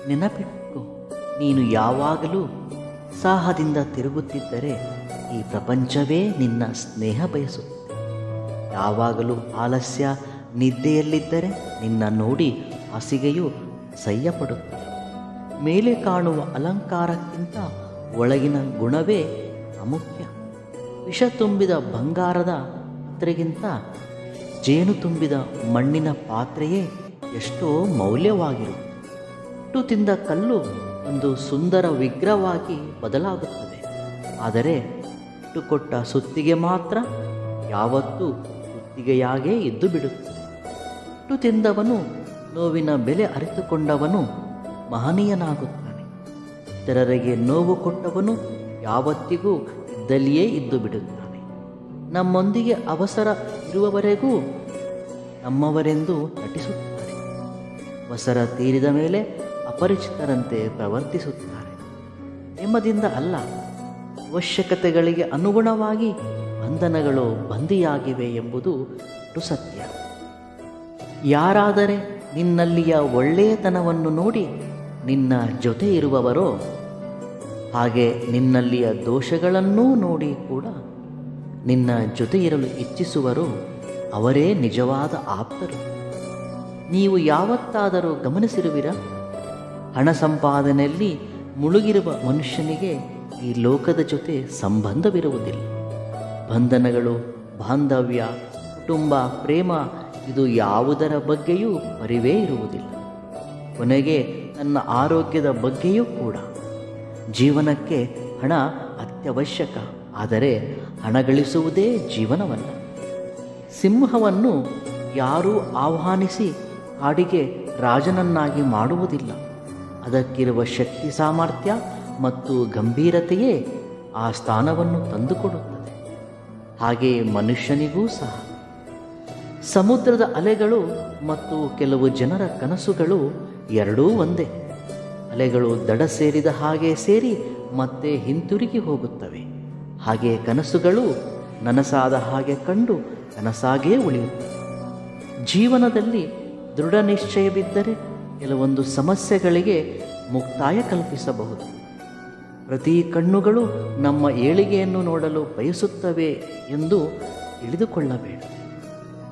ನೆನಪಿಟ್ಕೋ, ನೀನು ಯಾವಾಗಲೂ ಉತ್ಸಾಹದಿಂದ ತಿರುಗುತ್ತಿದ್ದರೆ ಈ ಪ್ರಪಂಚವೇ ನಿನ್ನ ಸ್ನೇಹ ಬಯಸುತ್ತೆ. ಯಾವಾಗಲೂ ಆಲಸ್ಯ, ನಿದ್ದೆಯಲ್ಲಿದ್ದರೆ ನಿನ್ನ ನೋಡಿ ಹಾಸಿಗೆಯು ಅಸಹ್ಯಪಡುತ್ತದೆ. ಮೇಲೆ ಕಾಣುವ ಅಲಂಕಾರಕ್ಕಿಂತ ಒಳಗಿನ ಗುಣವೇ ಪ್ರಾಮುಖ್ಯ. ವಿಷ ತುಂಬಿದ ಬಂಗಾರದ ಪಾತ್ರೆಗಿಂತ ಜೇನು ತುಂಬಿದ ಮಣ್ಣಿನ ಪಾತ್ರೆಯೇ ಎಷ್ಟೋ ಮೌಲ್ಯವಾಗಿರುತ್ತದೆ. ಇಟ್ಟು ತಿಂದ ಕಲ್ಲು ಒಂದು ಸುಂದರ ವಿಗ್ರಹವಾಗಿ ಬದಲಾಗುತ್ತದೆ, ಆದರೆ ಇಟ್ಟುಕೊಟ್ಟ ಸುತ್ತಿಗೆ ಮಾತ್ರ ಯಾವತ್ತೂ ಸುತ್ತಿಗೆಯಾಗೇ ಇದ್ದು ಬಿಡುತ್ತದೆ. ಇಟ್ಟು ತಿಂದವನು, ನೋವಿನ ಬೆಲೆ ಅರಿತುಕೊಂಡವನು ಮಹನೀಯನಾಗುತ್ತಾನೆ. ಇತರರಿಗೆ ನೋವು ಕೊಟ್ಟವನು ಯಾವತ್ತಿಗೂ ಇದ್ದಲ್ಲಿಯೇ ಇದ್ದು ಬಿಡುತ್ತಾನೆ. ನಮ್ಮೊಂದಿಗೆ ಅವಸರ ಇರುವವರೆಗೂ ನಮ್ಮವರೆಂದು ನಟಿಸುತ್ತಾರೆ. ಅವಸರ ತೀರಿದ ಮೇಲೆ ಅಪರಿಚಿತರಂತೆ ಪ್ರವರ್ತಿಸುತ್ತಾರೆ. ನೆಮ್ಮದಿಂದ ಅಲ್ಲ, ಅವಶ್ಯಕತೆಗಳಿಗೆ ಅನುಗುಣವಾಗಿ ಬಂಧನಗಳು ಬಂದಿಯಾಗಿವೆ ಎಂಬುದು ಸತ್ಯ. ಯಾರಾದರೆ ನಿನ್ನಲ್ಲಿಯ ಒಳ್ಳೆಯತನವನ್ನು ನೋಡಿ ನಿನ್ನ ಜೊತೆ ಇರುವವರೋ, ಹಾಗೆ ನಿನ್ನಲ್ಲಿಯ ದೋಷಗಳನ್ನೂ ನೋಡಿ ಕೂಡ ನಿನ್ನ ಜೊತೆ ಇರಲು ಇಚ್ಛಿಸುವರೋ ಅವರೇ ನಿಜವಾದ ಆಪ್ತರು. ನೀವು ಯಾವತ್ತಾದರೂ ಗಮನಿಸಿರುವಿರಾ? ಹಣ ಸಂಪಾದನೆಯಲ್ಲಿ ಮುಳುಗಿರುವ ಮನುಷ್ಯನಿಗೆ ಈ ಲೋಕದ ಜೊತೆ ಸಂಬಂಧವಿರುವುದಿಲ್ಲ. ಬಂಧನಗಳು, ಬಾಂಧವ್ಯ, ಕುಟುಂಬ, ಪ್ರೇಮ ಇದು ಯಾವುದರ ಬಗ್ಗೆಯೂ ಅರಿವೇ ಇರುವುದಿಲ್ಲ. ಕೊನೆಗೆ ನನ್ನ ಆರೋಗ್ಯದ ಬಗ್ಗೆಯೂ ಕೂಡ. ಜೀವನಕ್ಕೆ ಹಣ ಅತ್ಯವಶ್ಯಕ, ಆದರೆ ಹಣ ಗಳಿಸುವುದೇ ಜೀವನವಲ್ಲ. ಸಿಂಹವನ್ನು ಯಾರೂ ಆಹ್ವಾನಿಸಿ ಕಾಡಿಗೆ ರಾಜನನ್ನಾಗಿ ಮಾಡುವುದಿಲ್ಲ. ಅದಕ್ಕಿರುವ ಶಕ್ತಿ, ಸಾಮರ್ಥ್ಯ ಮತ್ತು ಗಂಭೀರತೆಯೇ ಆ ಸ್ಥಾನವನ್ನು ತಂದುಕೊಡುತ್ತದೆ. ಹಾಗೆಯೇ ಮನುಷ್ಯನಿಗೂ ಸಹ. ಸಮುದ್ರದ ಅಲೆಗಳು ಮತ್ತು ಕೆಲವು ಜನರ ಕನಸುಗಳು ಎರಡೂ ಒಂದೇ. ಅಲೆಗಳು ದಡ ಸೇರಿದ ಹಾಗೆ ಸೇರಿ ಮತ್ತೆ ಹಿಂತಿರುಗಿ ಹೋಗುತ್ತವೆ. ಹಾಗೆ ಕನಸುಗಳು ನನಸಾದ ಹಾಗೆ ಕಂಡು ಕನಸಾಗೇ ಉಳಿಯುತ್ತವೆ. ಜೀವನದಲ್ಲಿ ದೃಢ ನಿಶ್ಚಯವಿದ್ದರೆ ಕೆಲವೊಂದು ಸಮಸ್ಯೆಗಳಿಗೆ ಮುಕ್ತಾಯ ಕಲ್ಪಿಸಬಹುದು. ಪ್ರತಿ ಕಣ್ಣುಗಳು ನಮ್ಮ ಏಳಿಗೆಯನ್ನು ನೋಡಲು ಬಯಸುತ್ತವೆ ಎಂದು ತಿಳಿದುಕೊಳ್ಳಬೇಡ.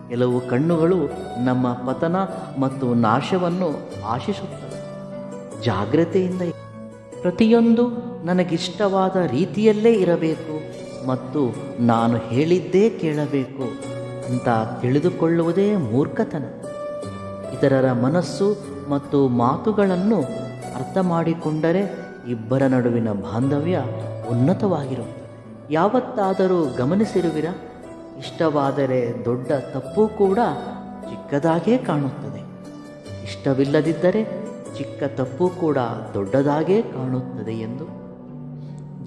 ಕೆಲವು ಕಣ್ಣುಗಳು ನಮ್ಮ ಪತನ ಮತ್ತು ನಾಶವನ್ನು ಆಶಿಸುತ್ತವೆ. ಜಾಗ್ರತೆಯಿಂದ ಪ್ರತಿಯೊಂದು ನನಗಿಷ್ಟವಾದ ರೀತಿಯಲ್ಲೇ ಇರಬೇಕು ಮತ್ತು ನಾನು ಹೇಳಿದ್ದೇ ಕೇಳಬೇಕು ಅಂತ ತಿಳಿದುಕೊಳ್ಳುವುದೇ ಮೂರ್ಖತನ. ಇತರರ ಮನಸ್ಸು ಮತ್ತು ಮಾತುಗಳನ್ನು ಅರ್ಥ ಮಾಡಿಕೊಂಡರೆ ಇಬ್ಬರ ನಡುವಿನ ಬಾಂಧವ್ಯ ಉನ್ನತವಾಗಿರುತ್ತದೆ. ಯಾವತ್ತಾದರೂ ಗಮನಿಸಿರುವಿರಾ? ಇಷ್ಟವಾದರೆ ದೊಡ್ಡ ತಪ್ಪು ಕೂಡ ಚಿಕ್ಕದಾಗೇ ಕಾಣುತ್ತದೆ. ಇಷ್ಟವಿಲ್ಲದಿದ್ದರೆ ಚಿಕ್ಕ ತಪ್ಪು ಕೂಡ ದೊಡ್ಡದಾಗೇ ಕಾಣುತ್ತದೆ ಎಂದು.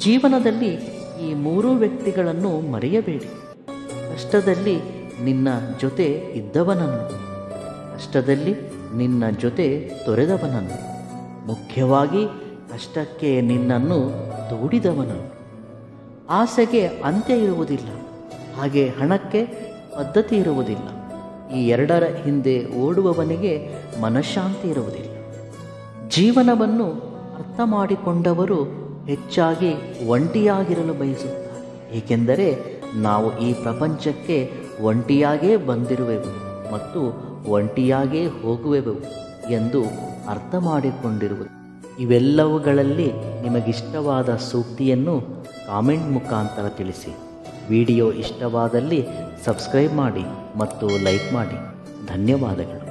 ಜೀವನದಲ್ಲಿ ಈ ಮೂರೂ ವ್ಯಕ್ತಿಗಳನ್ನು ಮರೆಯಬೇಡಿ. ಕಷ್ಟದಲ್ಲಿ ನಿನ್ನ ಜೊತೆ ಇದ್ದವನನ್ನು, ಕಷ್ಟದಲ್ಲಿ ನಿನ್ನ ಜೊತೆ ತೊರೆದವನನ್ನು, ಮುಖ್ಯವಾಗಿ ಕಷ್ಟಕ್ಕೆ ನಿನ್ನನ್ನು ತೋಡಿದವನನ್ನು. ಆಸೆಗೆ ಅಂತ್ಯ ಇರುವುದಿಲ್ಲ, ಹಾಗೆ ಹಣಕ್ಕೆ ಪದ್ಧತಿ ಇರುವುದಿಲ್ಲ. ಈ ಎರಡರ ಹಿಂದೆ ಓಡುವವನಿಗೆ ಮನಃಶಾಂತಿ ಇರುವುದಿಲ್ಲ. ಜೀವನವನ್ನು ಅರ್ಥ ಮಾಡಿಕೊಂಡವರು ಹೆಚ್ಚಾಗಿ ಒಂಟಿಯಾಗಿರಲು ಬಯಸುತ್ತಾರೆ. ಏಕೆಂದರೆ ನಾವು ಈ ಪ್ರಪಂಚಕ್ಕೆ ಒಂಟಿಯಾಗೇ ಬಂದಿರುವೆವು ಮತ್ತು ಒಂಟಿಯಾಗೇ ಹೋಗುವೆವು ಎಂದು ಅರ್ಥ ಮಾಡಿಕೊಂಡಿರುವುದು. ಇವೆಲ್ಲವುಗಳಲ್ಲಿ ನಿಮಗಿಷ್ಟವಾದ ಸೂಕ್ತಿಯನ್ನು ಕಾಮೆಂಟ್ ಮುಖಾಂತರ ತಿಳಿಸಿ. ವಿಡಿಯೋ ಇಷ್ಟವಾದಲ್ಲಿ ಸಬ್ಸ್ಕ್ರೈಬ್ ಮಾಡಿ ಮತ್ತು ಲೈಕ್ ಮಾಡಿ. ಧನ್ಯವಾದಗಳು.